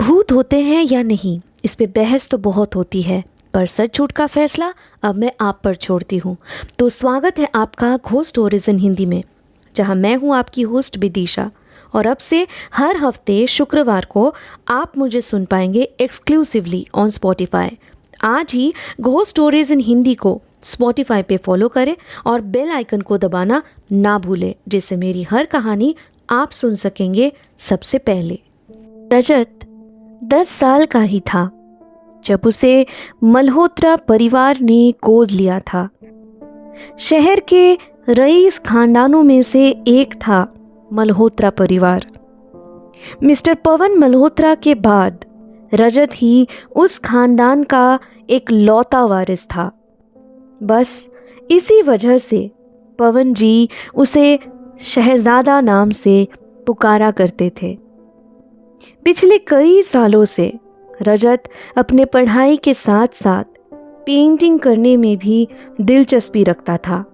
भूत होते हैं या नहीं, इस पे बहस तो बहुत होती है, पर सच झूठ का फैसला अब मैं आप पर छोड़ती हूँ। तो स्वागत है आपका घोस्ट स्टोरीज इन हिंदी में, जहाँ मैं हूँ आपकी होस्ट विदिशा। और अब से हर हफ्ते शुक्रवार को आप मुझे सुन पाएंगे एक्सक्लूसिवली ऑन स्पॉटिफाई। आज ही घोस्ट स्टोरीज इन हिंदी को स्पॉटिफाई पे फॉलो करें और बेल आइकन को दबाना ना भूलें, जिससे मेरी हर कहानी आप सुन सकेंगे सबसे पहले। रजत 10 साल का ही था जब उसे मल्होत्रा परिवार ने गोद लिया था। शहर के रईस खानदानों में से एक था मल्होत्रा परिवार। मिस्टर पवन मल्होत्रा के बाद रजत ही उस खानदान का एक लौता वारिस था। बस इसी वजह से पवन जी उसे शहजादा नाम से पुकारा करते थे। पिछले कई सालों से रजत अपने पढ़ाई के साथ साथ पेंटिंग करने में भी दिलचस्पी रखता था।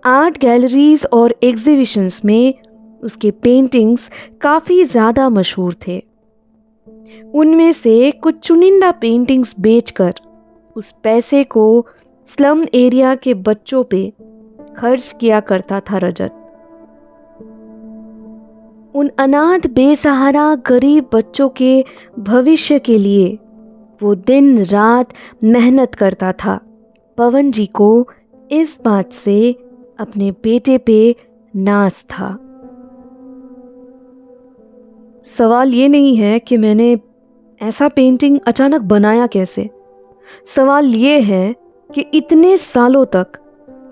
आर्ट गैलरीज और एग्जीबिशंस में उसके पेंटिंग्स काफ़ी ज़्यादा मशहूर थे। उनमें से कुछ चुनिंदा पेंटिंग्स बेचकर उस पैसे को स्लम एरिया के बच्चों पे खर्च किया करता था रजत। उन अनाथ बेसहारा गरीब बच्चों के भविष्य के लिए वो दिन रात मेहनत करता था। पवन जी को इस बात से अपने बेटे पे नाज था। सवाल ये नहीं है कि मैंने ऐसा पेंटिंग अचानक बनाया कैसे। सवाल ये है कि इतने सालों तक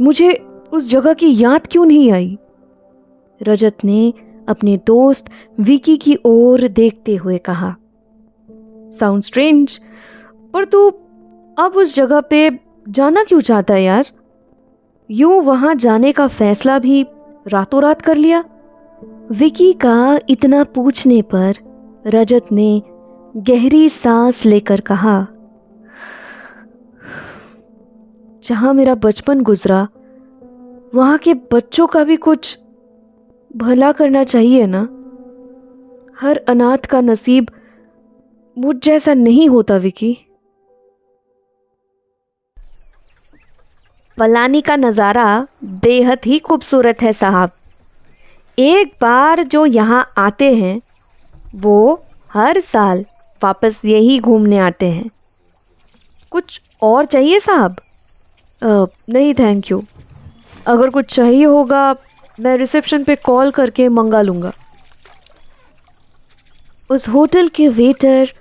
मुझे उस जगह की याद क्यों नहीं आई। रजत ने अपने दोस्त विकी की ओर देखते हुए कहा। साउंड स्ट्रेंज, पर तू अब उस जगह पे जाना क्यों चाहता है यार? यूं वहां जाने का फैसला भी रातों रात कर लिया। विकी का इतना पूछने पर रजत ने गहरी सांस लेकर कहा, जहां मेरा बचपन गुजरा वहां के बच्चों का भी कुछ भला करना चाहिए ना। हर अनाथ का नसीब मुझ जैसा नहीं होता विकी। पलानी का नज़ारा बेहद ही खूबसूरत है साहब। एक बार जो यहाँ आते हैं वो हर साल वापस यही घूमने आते हैं। कुछ और चाहिए साहब? नहीं थैंक यू। अगर कुछ चाहिए होगा मैं रिसेप्शन पे कॉल करके मंगा लूँगा। उस होटल के वेटर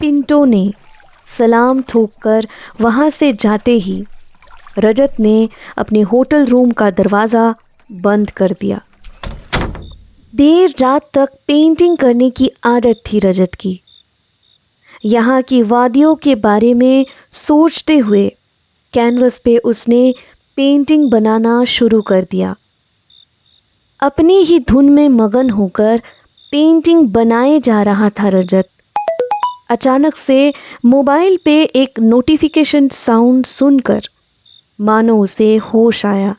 पिंटो ने सलाम ठोककर वहाँ से जाते ही रजत ने अपने होटल रूम का दरवाज़ा बंद कर दिया। देर रात तक पेंटिंग करने की आदत थी रजत की। यहाँ की वादियों के बारे में सोचते हुए कैनवस पे उसने पेंटिंग बनाना शुरू कर दिया। अपनी ही धुन में मगन होकर पेंटिंग बनाए जा रहा था रजत। अचानक से मोबाइल पे एक नोटिफिकेशन साउंड सुनकर मानो उसे होश आया।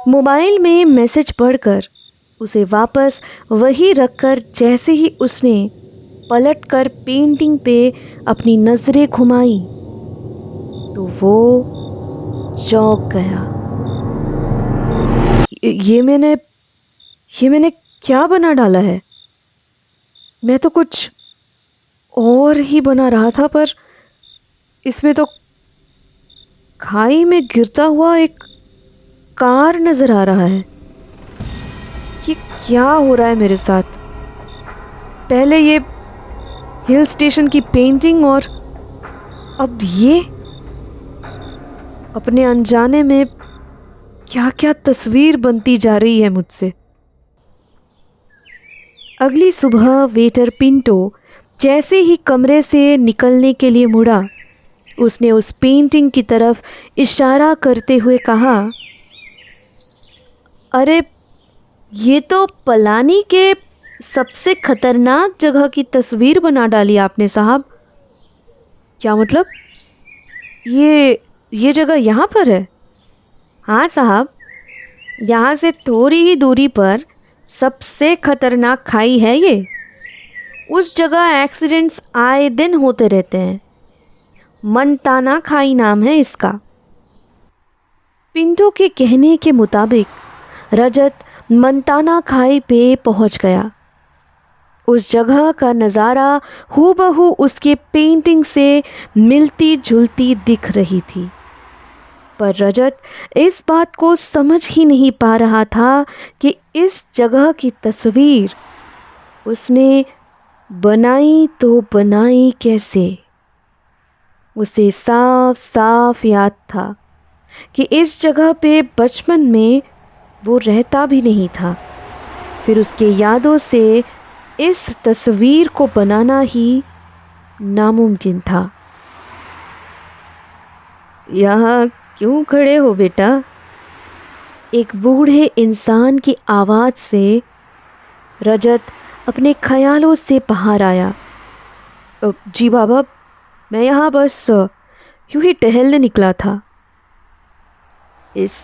मोबाइल में मैसेज पढ़कर उसे वापस वही रखकर जैसे ही उसने पलटकर पेंटिंग पे अपनी नज़रें घुमाई तो वो चौंक गया। ये मैंने क्या बना डाला है? मैं तो कुछ और ही बना रहा था, पर इसमें तो खाई में गिरता हुआ एक कार नजर आ रहा है। ये क्या हो रहा है मेरे साथ? पहले ये हिल स्टेशन की पेंटिंग और अब ये। अपने अनजाने में क्या क्या तस्वीर बनती जा रही है मुझसे। अगली सुबह वेटर पिंटो जैसे ही कमरे से निकलने के लिए मुड़ा, उसने उस पेंटिंग की तरफ इशारा करते हुए कहा, अरे ये तो पलानी के सबसे खतरनाक जगह की तस्वीर बना डाली आपने साहब। क्या मतलब? ये जगह यहाँ पर है? हाँ साहब, यहाँ से थोड़ी ही दूरी पर सबसे खतरनाक खाई है ये। उस जगह एक्सीडेंट्स आए दिन होते रहते हैं। मनताना खाई नाम है इसका। पिंटो के कहने के मुताबिक रजत मनताना खाई पे पहुंच गया। उस जगह का नज़ारा हूबहू उसके पेंटिंग से मिलती जुलती दिख रही थी, पर रजत इस बात को समझ ही नहीं पा रहा था कि इस जगह की तस्वीर उसने बनाई तो बनाई कैसे। उसे साफ साफ याद था कि इस जगह पे बचपन में वो रहता भी नहीं था। फिर उसके यादों से इस तस्वीर को बनाना ही नामुमकिन था। यहाँ क्यों खड़े हो बेटा? एक बूढ़े इंसान की आवाज़ से रजत अपने ख्यालों से बाहर आया। जी बाबा, मैं यहाँ बस यूं ही टहलने निकला था। इस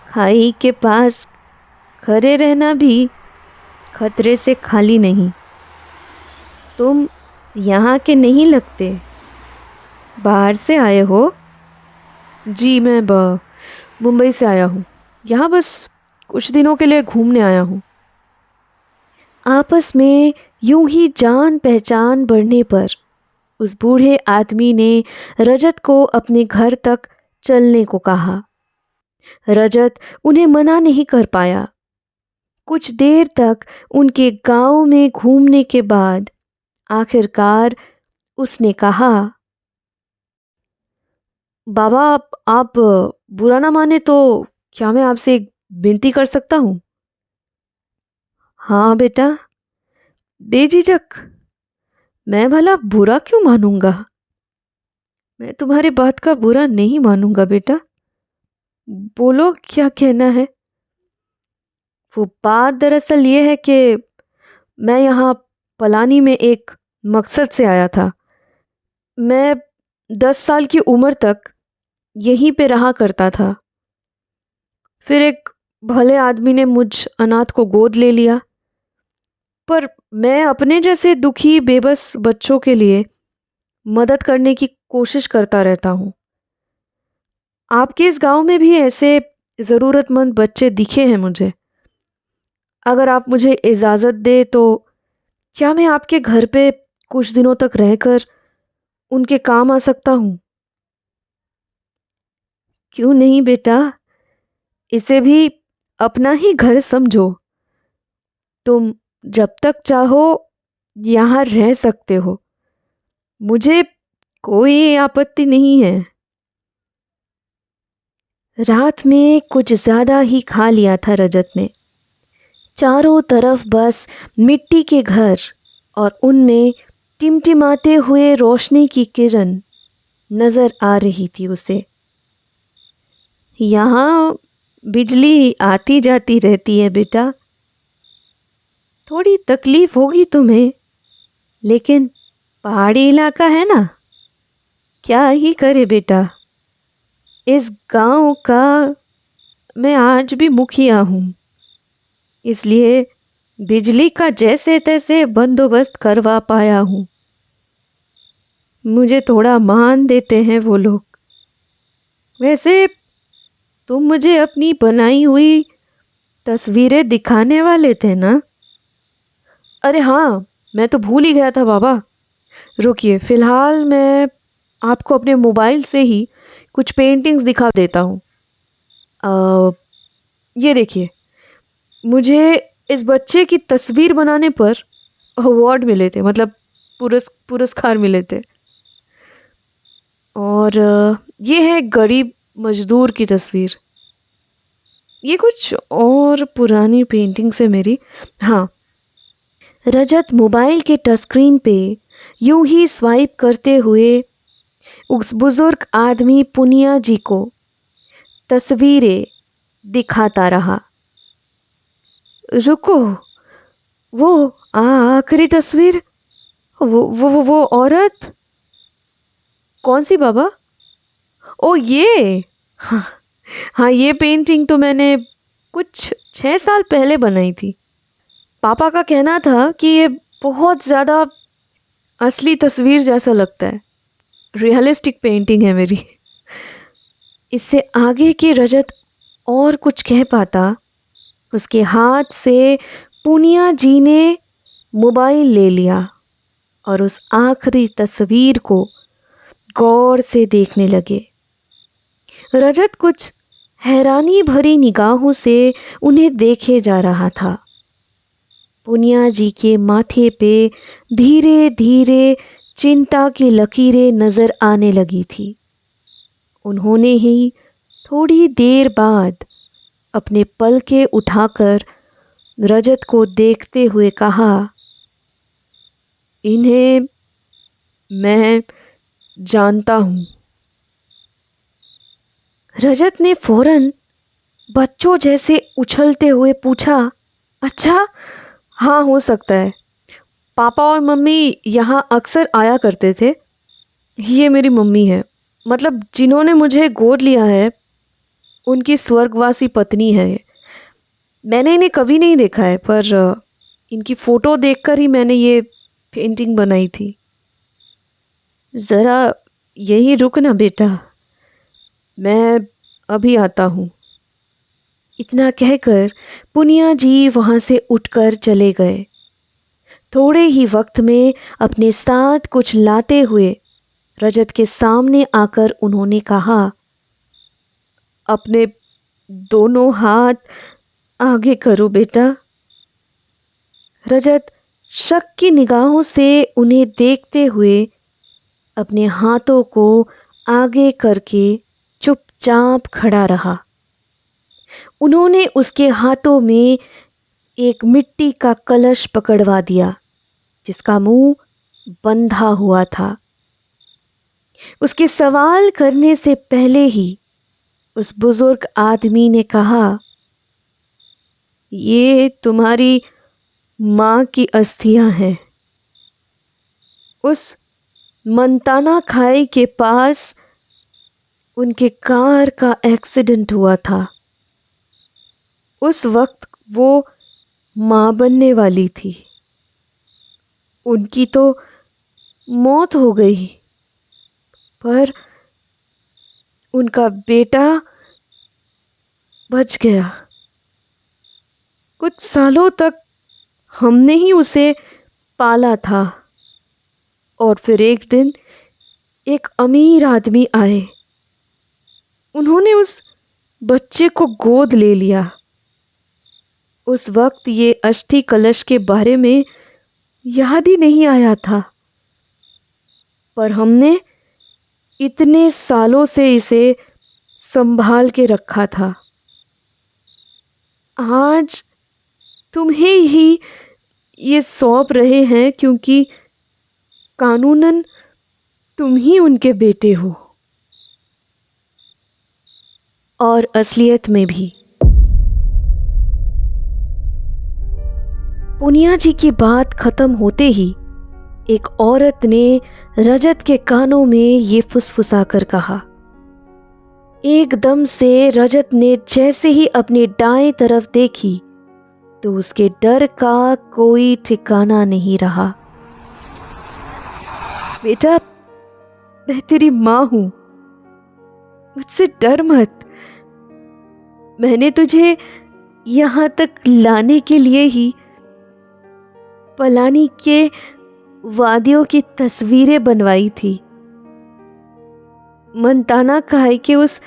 खाई के पास खड़े रहना भी खतरे से खाली नहीं। तुम यहाँ के नहीं लगते, बाहर से आए हो? जी मैं मुंबई से आया हूँ। यहाँ बस कुछ दिनों के लिए घूमने आया हूँ। आपस में यूं ही जान पहचान बढ़ने पर उस बूढ़े आदमी ने रजत को अपने घर तक चलने को कहा। रजत उन्हें मना नहीं कर पाया। कुछ देर तक उनके गांव में घूमने के बाद आखिरकार उसने कहा, बाबा आप बुरा ना माने तो क्या मैं आपसे एक विनती कर सकता हूँ? हाँ बेटा, बेझिझक। मैं भला बुरा क्यों मानूंगा? मैं तुम्हारी बात का बुरा नहीं मानूंगा बेटा। बोलो क्या कहना है। वो बात दरअसल ये है कि मैं यहाँ पलानी में एक मकसद से आया था। मैं 10 साल की उम्र तक यहीं पे रहा करता था। फिर एक भले आदमी ने मुझ अनाथ को गोद ले लिया, पर मैं अपने जैसे दुखी बेबस बच्चों के लिए मदद करने की कोशिश करता रहता हूँ। आपके इस गांव में भी ऐसे ज़रूरतमंद बच्चे दिखे हैं मुझे। अगर आप मुझे इजाज़त दे तो क्या मैं आपके घर पे कुछ दिनों तक रहकर उनके काम आ सकता हूँ? क्यों नहीं बेटा, इसे भी अपना ही घर समझो। तुम जब तक चाहो यहाँ रह सकते हो, मुझे कोई आपत्ति नहीं है। रात में कुछ ज़्यादा ही खा लिया था रजत ने। चारों तरफ बस मिट्टी के घर और उनमें टिमटिमाते हुए रोशनी की किरण नज़र आ रही थी उसे। यहाँ बिजली आती जाती रहती है बेटा। थोड़ी तकलीफ होगी तुम्हें, लेकिन पहाड़ी इलाका है ना, क्या ही करे बेटा। इस गांव का मैं आज भी मुखिया हूँ, इसलिए बिजली का जैसे तैसे बंदोबस्त करवा पाया हूँ। मुझे थोड़ा मान देते हैं वो लोग। वैसे तुम मुझे अपनी बनाई हुई तस्वीरें दिखाने वाले थे ना? अरे हाँ, मैं तो भूल ही गया था बाबा। रुकिए, फ़िलहाल मैं आपको अपने मोबाइल से ही कुछ पेंटिंग्स दिखा देता हूँ। ये देखिए, मुझे इस बच्चे की तस्वीर बनाने पर अवार्ड मिले थे, मतलब पुरस्कार मिले थे। और ये है गरीब मजदूर की तस्वीर। ये कुछ और पुरानी पेंटिंग्स है मेरी। हाँ, रजत मोबाइल के टच स्क्रीन पे यूं ही स्वाइप करते हुए उस बुजुर्ग आदमी पुनिया जी को तस्वीरें दिखाता रहा। रुको, वो आखिरी तस्वीर, वो औरत कौन सी बाबा? ओ ये, हाँ हाँ, ये पेंटिंग तो मैंने कुछ 6 साल पहले बनाई थी। पापा का कहना था कि ये बहुत ज़्यादा असली तस्वीर जैसा लगता है। रियलिस्टिक पेंटिंग है मेरी। इससे आगे की रजत और कुछ कह पाता, उसके हाथ से पूनिया जी ने मोबाइल ले लिया और उस आखिरी तस्वीर को गौर से देखने लगे। रजत कुछ हैरानी भरी निगाहों से उन्हें देखे जा रहा था। पूनिया जी के माथे पे धीरे धीरे चिंता की लकीरें नजर आने लगी थी। उन्होंने ही थोड़ी देर बाद अपने पलके उठाकर रजत को देखते हुए कहा, इन्हें मैं जानता हूँ। रजत ने फौरन बच्चों जैसे उछलते हुए पूछा, अच्छा, हाँ हो सकता है। पापा और मम्मी यहाँ अक्सर आया करते थे। ये मेरी मम्मी है, मतलब जिन्होंने मुझे गोद लिया है, उनकी स्वर्गवासी पत्नी है। मैंने इन्हें कभी नहीं देखा है, पर इनकी फ़ोटो देखकर ही मैंने ये पेंटिंग बनाई थी। ज़रा यहीं रुक ना बेटा, मैं अभी आता हूँ। इतना कहकर पुनिया जी वहाँ से उठकर चले गए। थोड़े ही वक्त में अपने साथ कुछ लाते हुए रजत के सामने आकर उन्होंने कहा, अपने दोनों हाथ आगे करो बेटा। रजत शक की निगाहों से उन्हें देखते हुए अपने हाथों को आगे करके चुपचाप खड़ा रहा। उन्होंने उसके हाथों में एक मिट्टी का कलश पकड़वा दिया जिसका मुंह बंधा हुआ था। उसके सवाल करने से पहले ही उस बुजुर्ग आदमी ने कहा, ये तुम्हारी माँ की अस्थियां हैं। उस मंताना खाई के पास उनके कार का एक्सीडेंट हुआ था। उस वक्त वो माँ बनने वाली थी। उनकी तो मौत हो गई, पर उनका बेटा बच गया। कुछ सालों तक हमने ही उसे पाला था और फिर एक दिन एक अमीर आदमी आए। उन्होंने उस बच्चे को गोद ले लिया। उस वक्त ये अस्थि कलश के बारे में याद ही नहीं आया था, पर हमने इतने सालों से इसे संभाल के रखा था। आज तुम्हें ही ये सौंप रहे हैं क्योंकि कानूनन तुम ही उनके बेटे हो। और असलियत में भी। पुनिया जी की बात खत्म होते ही एक औरत ने रजत के कानों में ये फुसफुसाकर कहा। एकदम से रजत ने जैसे ही अपनी दाएं तरफ देखी तो उसके डर का कोई ठिकाना नहीं रहा। बेटा, मैं तेरी माँ हूं, मुझसे डर मत। मैंने तुझे यहां तक लाने के लिए ही पलानी के वादियों की तस्वीरें बनवाई थी। मंताना खाई के उस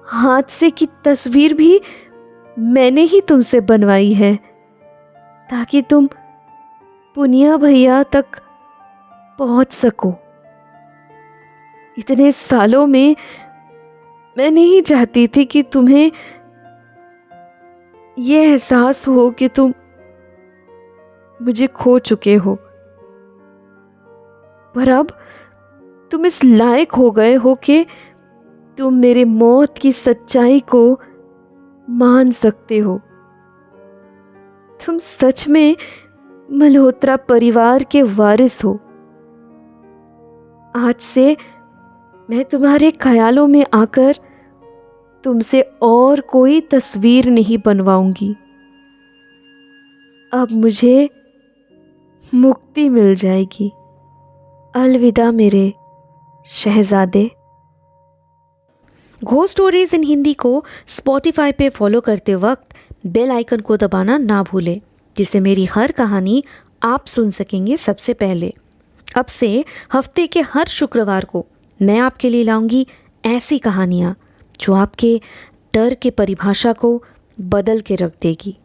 हादसे की तस्वीर भी मैंने ही तुमसे बनवाई है ताकि तुम पुनिया भैया तक पहुंच सको। इतने सालों में मैं नहीं चाहती थी कि तुम्हें यह एहसास हो कि तुम मुझे खो चुके हो, पर अब तुम इस लायक हो गए हो कि तुम मेरे मौत की सच्चाई को मान सकते हो। तुम सच में मल्होत्रा परिवार के वारिस हो। आज से मैं तुम्हारे ख्यालों में आकर तुमसे और कोई तस्वीर नहीं बनवाऊंगी। अब मुझे मुक्ति मिल जाएगी। अलविदा मेरे शहजादे। घोस्ट स्टोरीज इन हिंदी को स्पॉटिफाई पे फॉलो करते वक्त बेल आइकन को दबाना ना भूलें, जिससे मेरी हर कहानी आप सुन सकेंगे सबसे पहले। अब से हफ्ते के हर शुक्रवार को मैं आपके लिए लाऊंगी ऐसी कहानियाँ जो आपके डर के परिभाषा को बदल के रख देगी।